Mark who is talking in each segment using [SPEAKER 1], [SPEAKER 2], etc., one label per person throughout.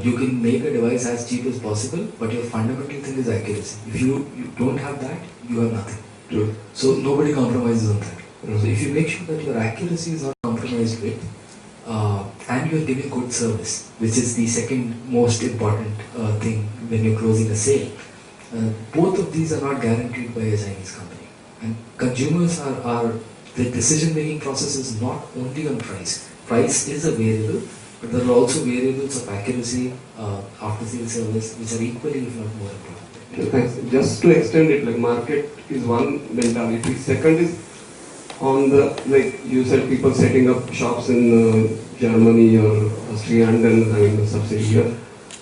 [SPEAKER 1] you can make a device as cheap as possible, but your fundamental thing is accuracy. If you don't have that, you have nothing.
[SPEAKER 2] True.
[SPEAKER 1] So nobody compromises on that. So if you make sure that your accuracy is not compromised with, and you're giving good service, which is the second most important thing when you're closing a sale, both of these are not guaranteed by a Chinese company. And consumers are the decision-making process is not only on price. Price is a variable, but there are also variables of accuracy, after-sale service, which are equally, if not more important.
[SPEAKER 2] Thanks. Just to extend it, like market is one mentality. Second is on the, like you said, people setting up shops in Germany or Austria and then having a subsidy here.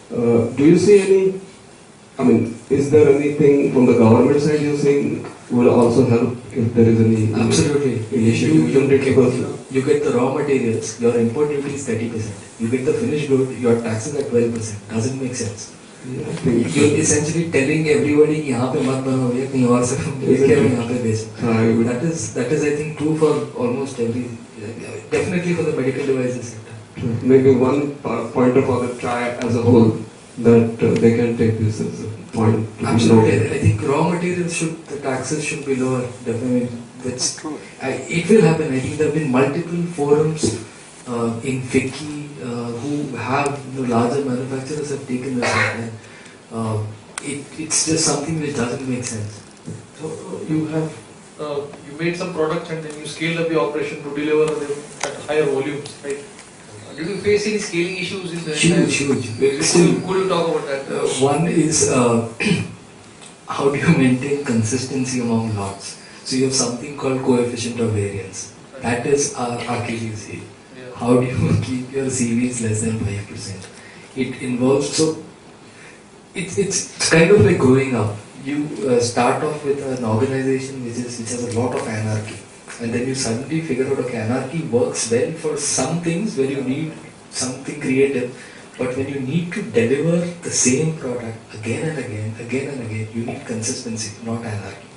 [SPEAKER 2] Do you see any, I mean, is there anything from the government side you're saying will also help if there is any
[SPEAKER 1] Absolutely.
[SPEAKER 2] initiative?
[SPEAKER 1] You get the raw materials, your import duty is 30%. You get the finished good, your taxes at 12%. Doesn't make sense.
[SPEAKER 2] Yeah,
[SPEAKER 1] You're essentially telling everybody कि यहाँ पे मत बनाओ कहीं और से लेके आओ यहाँ पे बेचो. That is I think true for almost every, definitely for the medical devices sector.
[SPEAKER 2] Maybe one pointer for the try as a whole that they can take this as a point.
[SPEAKER 1] Absolutely, I think raw materials the taxes should be lower. Definitely, it will happen. I think there have been multiple forums in FICCI who have larger manufacturers have taken this up, and it's just something which doesn't make sense.
[SPEAKER 3] So you have you made some products and then you scaled up the operation to deliver them at higher volumes, right? Did you face any scaling issues in the
[SPEAKER 1] Huge.
[SPEAKER 3] Could you talk about that?
[SPEAKER 1] One is how do you maintain consistency among lots? So you have something called coefficient of variance. That is our Achilles heel.
[SPEAKER 3] Yeah.
[SPEAKER 1] How do you keep your CVs less than 5%? It involves, so it's kind of like growing up. You start off with an organization which has a lot of anarchy, and then you suddenly figure out, okay, anarchy works well for some things where you need something creative, but when you need to deliver the same product again and again, you need consistency, not anarchy.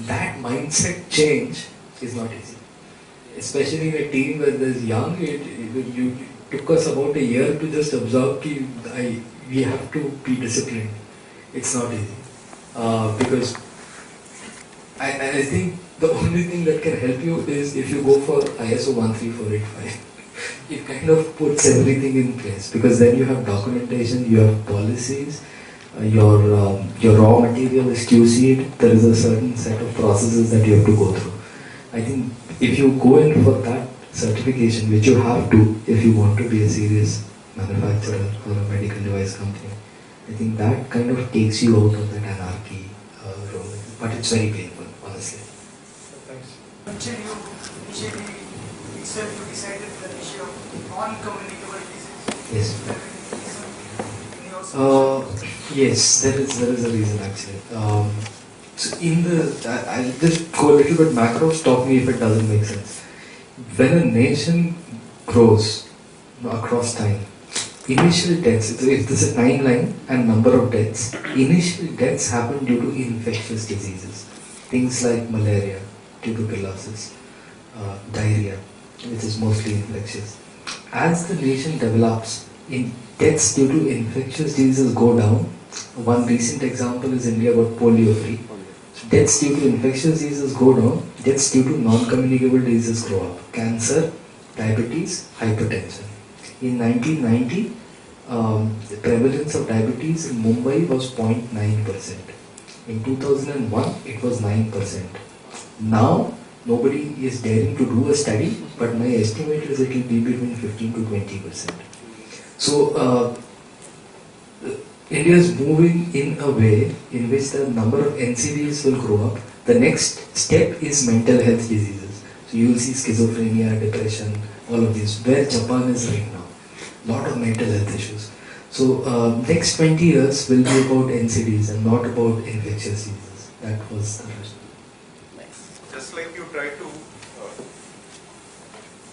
[SPEAKER 1] That mindset change is not easy, especially in a team where there's young. You took us about a year to just absorb that we have to be disciplined. It's not easy because I think the only thing that can help you is if you go for ISO 13485. It kind of puts everything in place, because then you have documentation, you have policies, your raw material is QC'd, there is a certain set of processes that you have to go through. I think if you go in for that certification, which you have to if you want to be a serious manufacturer or a medical device company, I think that kind of takes you out of that anarchy role. But it's very painful, honestly.
[SPEAKER 3] Thanks.
[SPEAKER 4] Until you initially itself you decided the issue of non-communicable disease.
[SPEAKER 1] Yes. Yes, there is a reason actually. So I'll just go a little bit macro. Stop me if it doesn't make sense. When a nation grows across time, initial deaths, if this is a timeline and number of deaths, initial deaths happen due to infectious diseases. Things like malaria, tuberculosis, diarrhea, which is mostly infectious. As the nation develops, deaths due to infectious diseases go down. One recent example is India got polio free. So deaths due to infectious diseases go down, deaths due to non-communicable diseases grow up. Cancer, diabetes, hypertension. In 1990, the prevalence of diabetes in Mumbai was 0.9%. In 2001, it was 9%. Now, nobody is daring to do a study, but my estimate is it will be between 15 to 20%. So, India is moving in a way in which the number of NCDs will grow up. The next step is mental health diseases. So you will see schizophrenia, depression, all of these, where Japan is right now. Lot of mental health issues. So next 20 years will be about NCDs and not about infectious diseases. That was the question.
[SPEAKER 5] Just like you try to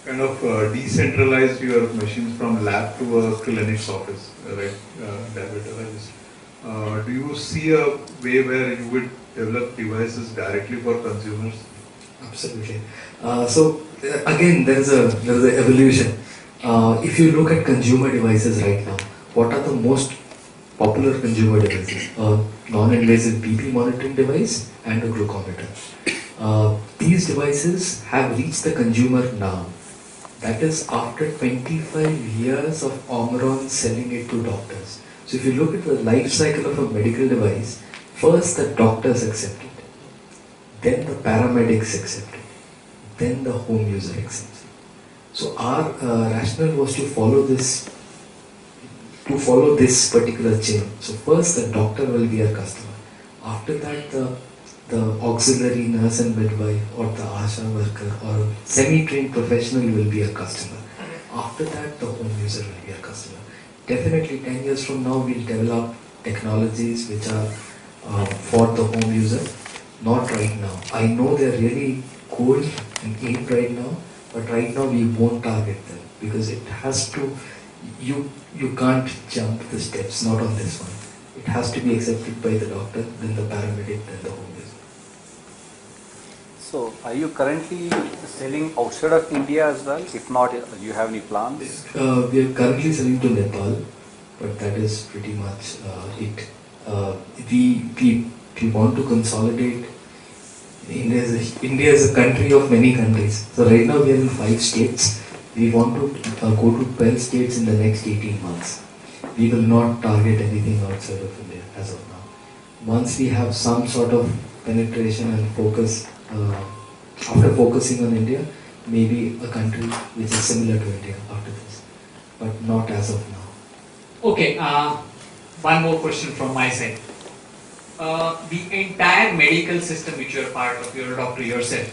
[SPEAKER 5] kind of decentralize your machines from lab to a clinic's office, right? Do you see a way where you would develop devices directly for consumers?
[SPEAKER 1] Absolutely. So again, there is a evolution. If you look at consumer devices right now, what are the most popular consumer devices? A non-invasive BP monitoring device and a glucometer. These devices have reached the consumer now. That is after 25 years of Omron selling it to doctors. So if you look at the life cycle of a medical device, first the doctors accept it, then the paramedics accept it, then the home user accepts it. So our rationale was to follow this particular chain. So first the doctor will be our customer. After that the auxiliary nurse and midwife or the ASHA worker or semi-trained professional will be a customer. After that the home user will be a customer. Definitely 10 years from now we'll develop technologies which are for the home user. Not right now. I know they're really cool and in right now, but right now we won't target them because it has to, you can't jump the steps, not on this one. It has to be accepted by the doctor, then the paramedic, then the home user.
[SPEAKER 6] So, are you currently selling outside of India as well? If not, do you have any plans?
[SPEAKER 1] We are currently selling to Nepal, but that is pretty much it. We want to consolidate. India is a country of many countries. So right now we are in 5 states. We want to go to 12 states in the next 18 months. We will not target anything outside of India as of now. Once we have some sort of penetration and focus, after focusing on India, maybe a country which is similar to India after this, but not as of now.
[SPEAKER 7] Okay, one more question from my side. The entire medical system which you are part of, you're a doctor yourself,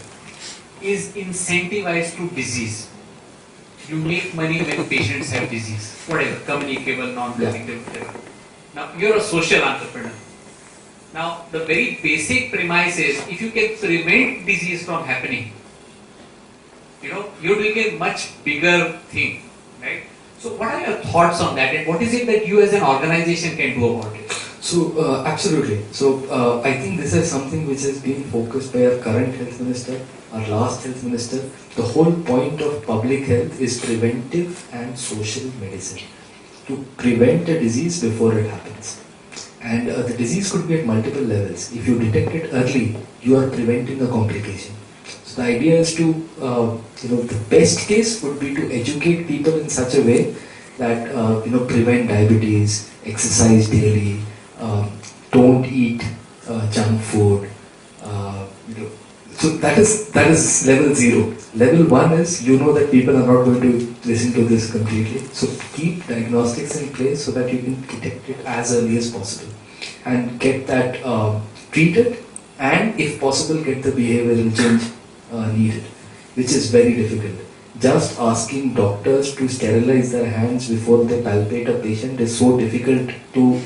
[SPEAKER 7] is incentivized to disease. You make money when patients have disease, whatever, communicable, non-communicable, whatever. Now, you're a social entrepreneur. Now, the very basic premise is, if you can prevent disease from happening, you're doing a much bigger thing, right? So, what are your thoughts on that, and what is it that you as an organization can do about it?
[SPEAKER 1] So, absolutely. So, I think this is something which is being focused by our current health minister, our last health minister. The whole point of public health is preventive and social medicine. To prevent a disease before it happens. And the disease could be at multiple levels. If you detect it early, you are preventing a complication. So the idea is to, the best case would be to educate people in such a way that, prevent diabetes, exercise daily, don't eat junk food. So that is level 0. Level 1 is, that people are not going to listen to this completely. So keep diagnostics in place so that you can detect it as early as possible and get that treated, and if possible get the behavioral change needed, which is very difficult. Just asking doctors to sterilize their hands before they palpate a patient is so difficult to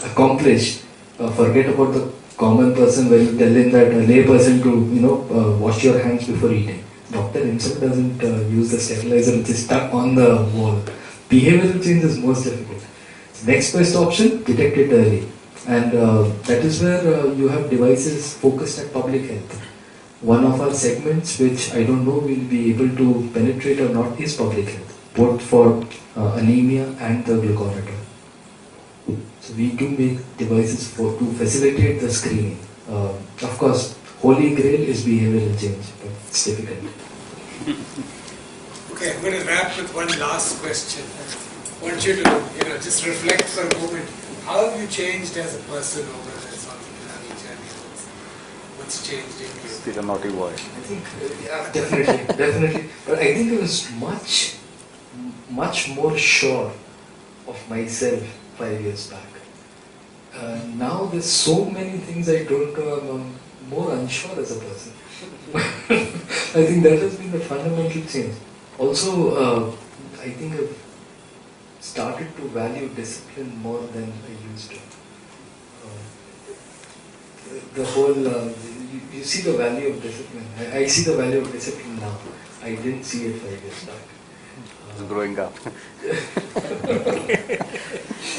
[SPEAKER 1] accomplish. Forget about the common person when you tell him that a lay person to wash your hands before eating. Doctor himself doesn't use the sterilizer which is stuck on the wall. Behavioral change is most difficult. So next best option, detect it early, and that is where you have devices focused at public health. One of our segments, which I don't know will be able to penetrate or not, is public health, both for anemia and the glucometer. So we do make devices to facilitate the screening. Of course, holy grail is behavioral change, but it's difficult.
[SPEAKER 8] Okay, I'm going to wrap with one last question. I want you to, just reflect for a moment. How have you changed as a person over this entrepreneurial journey? What's changed in you?
[SPEAKER 6] Still a naughty boy.
[SPEAKER 1] I think, definitely. But I think I was much more sure of myself 5 years back. Now there's so many things I don't know. I'm more unsure as a person. I think that has been the fundamental change. Also, I think I've started to value discipline more than I used to. The whole, you see the value of discipline. I see the value of discipline now. I didn't see it 5 years back.
[SPEAKER 6] Growing up.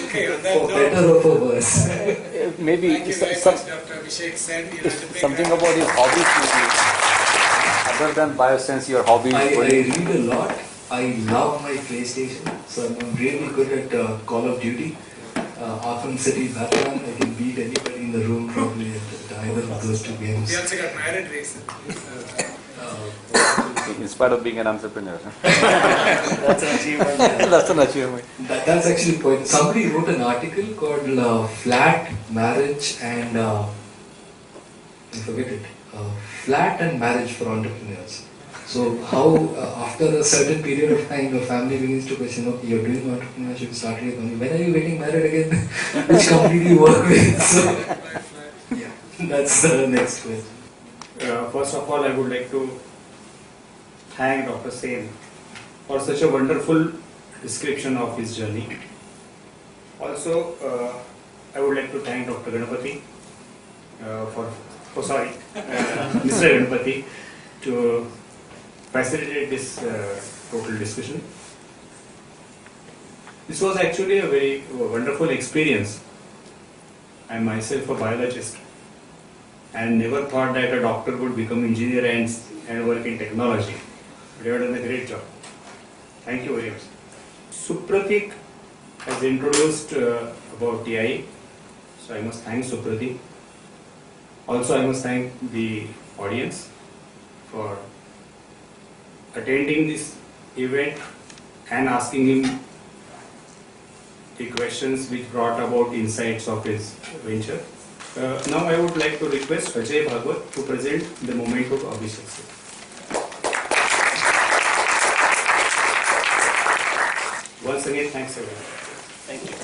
[SPEAKER 8] Okay, on that
[SPEAKER 1] For
[SPEAKER 8] note,
[SPEAKER 1] better or for worse.
[SPEAKER 6] Maybe
[SPEAKER 8] thank you very much, Dr. Abhishek Sen.
[SPEAKER 6] something about his hobbies, maybe. Other than biosense, your hobbies.
[SPEAKER 1] I read a lot. I love my PlayStation. So I'm really good at Call of Duty. Arkham City, Batman. I can beat anybody in the room probably at either of those two games.
[SPEAKER 8] He also got married recently.
[SPEAKER 6] In spite of being an entrepreneur.
[SPEAKER 1] That's an achievement.
[SPEAKER 6] That's an achievement.
[SPEAKER 1] That's actually quite. Somebody wrote an article called "Flat Marriage and I forget it. Flat and Marriage for Entrepreneurs." So how after a certain period of time, the family begins to question, okay, you're doing entrepreneurship, started your company. When are you getting married again? Which company do you work with? So yeah, that's the next question.
[SPEAKER 9] First of all, I would like to thank Dr. Sen for such a wonderful description of his journey. Also, I would like to thank Dr. Ganapathy Mr. Ganapathy to facilitate this total discussion. This was actually a very wonderful experience. I am myself a biologist and never thought that a doctor would become engineer and work in technology. But you have done a great job. Thank you very much. Supratik has introduced about TI, so I must thank Supratik. Also, I must thank the audience for attending this event and asking him the questions which brought about insights of his venture. Now I would like to request Ajay Bhagwat to present the moment of Abhishek. Once again, thanks everyone.
[SPEAKER 10] Thank you.